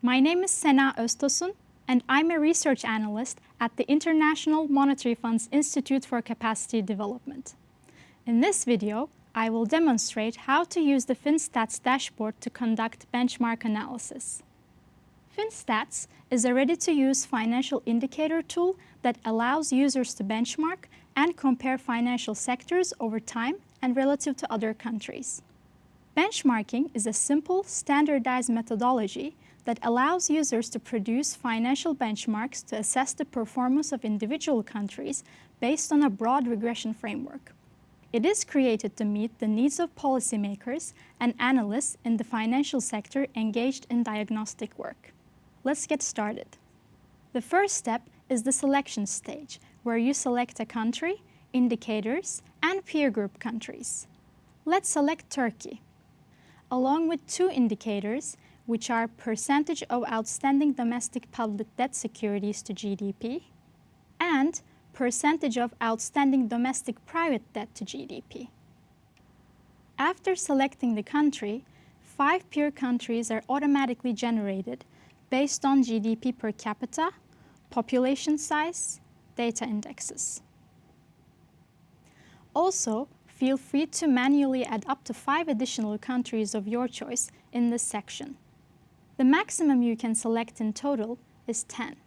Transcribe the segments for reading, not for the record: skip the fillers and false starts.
My name is Sena Öztosun, and I'm a research analyst at the International Monetary Fund's Institute for Capacity Development. In this video, I will demonstrate how to use the FinStats dashboard to conduct benchmark analysis. FinStats is a ready-to-use financial indicator tool that allows users to benchmark and compare financial sectors over time and relative to other countries. Benchmarking is a simple, standardized methodology that allows users to produce financial benchmarks to assess the performance of individual countries based on a broad regression framework. It is created to meet the needs of policymakers and analysts in the financial sector engaged in diagnostic work. Let's get started. The first step is the selection stage, where you select a country, indicators, and peer group countries. Let's select Turkey. Along with two indicators, which are percentage of outstanding domestic public debt securities to GDP and percentage of outstanding domestic private debt to GDP. After selecting the country, 5 peer countries are automatically generated based on GDP per capita, population size, data indexes. Also, feel free to manually add up to 5 additional countries of your choice in this section. The maximum you can select in total is 10.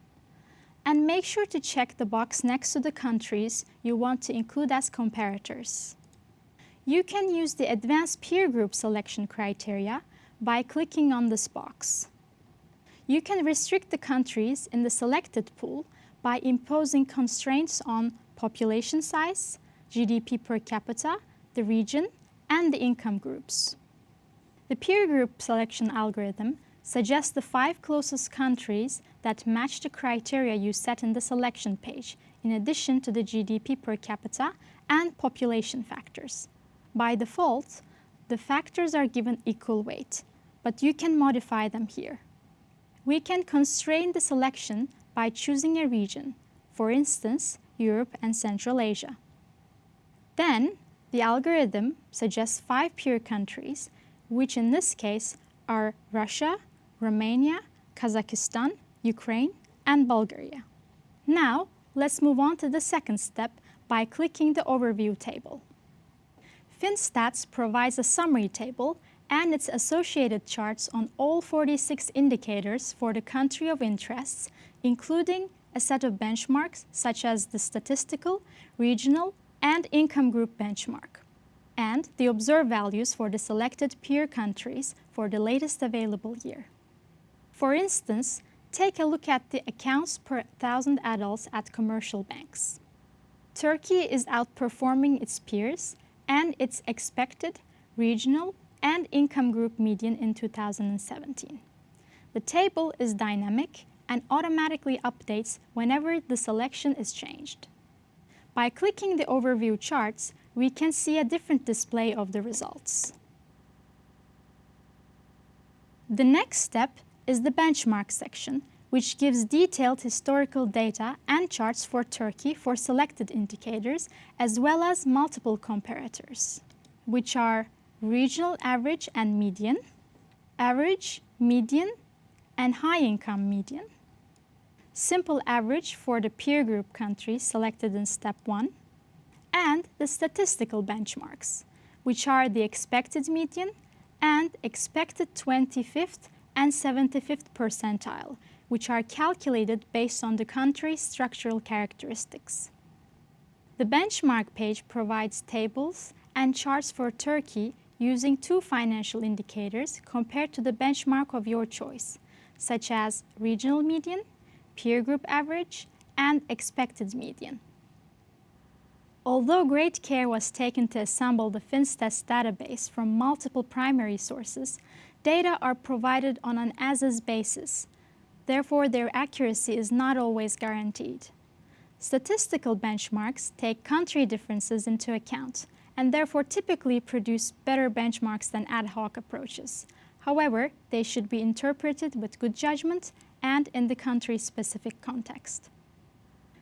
And make sure to check the box next to the countries you want to include as comparators. You can use the advanced peer group selection criteria by clicking on this box. You can restrict the countries in the selected pool by imposing constraints on population size, GDP per capita, the region, and the income groups. The peer group selection algorithm suggests the 5 closest countries that match the criteria you set in the selection page, in addition to the GDP per capita and population factors. By default, the factors are given equal weight, but you can modify them here. We can constrain the selection by choosing a region, for instance, Europe and Central Asia. Then, the algorithm suggests 5 peer countries, which in this case are Russia, Romania, Kazakhstan, Ukraine, and Bulgaria. Now, let's move on to the second step by clicking the Overview table. FinStats provides a summary table and its associated charts on all 46 indicators for the country of interest, including a set of benchmarks such as the statistical, regional, and income group benchmark, and the observed values for the selected peer countries for the latest available year. For instance, take a look at the accounts per 1,000 adults at commercial banks. Turkey is outperforming its peers and its expected regional and income group median in 2017. The table is dynamic and automatically updates whenever the selection is changed. By clicking the Overview charts, we can see a different display of the results. The next step is the benchmark section, which gives detailed historical data and charts for Turkey for selected indicators, as well as multiple comparators, which are regional average and median, average, median, and high-income median, simple average for the peer group countries selected in step 1, and the statistical benchmarks, which are the expected median and expected 25th and 75th percentile, which are calculated based on the country's structural characteristics. The benchmark page provides tables and charts for Turkey using 2 financial indicators compared to the benchmark of your choice, such as regional median, peer group average, and expected median. Although great care was taken to assemble the FinStats database from multiple primary sources, data are provided on an as-is basis. Therefore, their accuracy is not always guaranteed. Statistical benchmarks take country differences into account and therefore typically produce better benchmarks than ad hoc approaches. However, they should be interpreted with good judgment and in the country's specific context.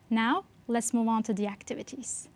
Now, let's move on to the activities.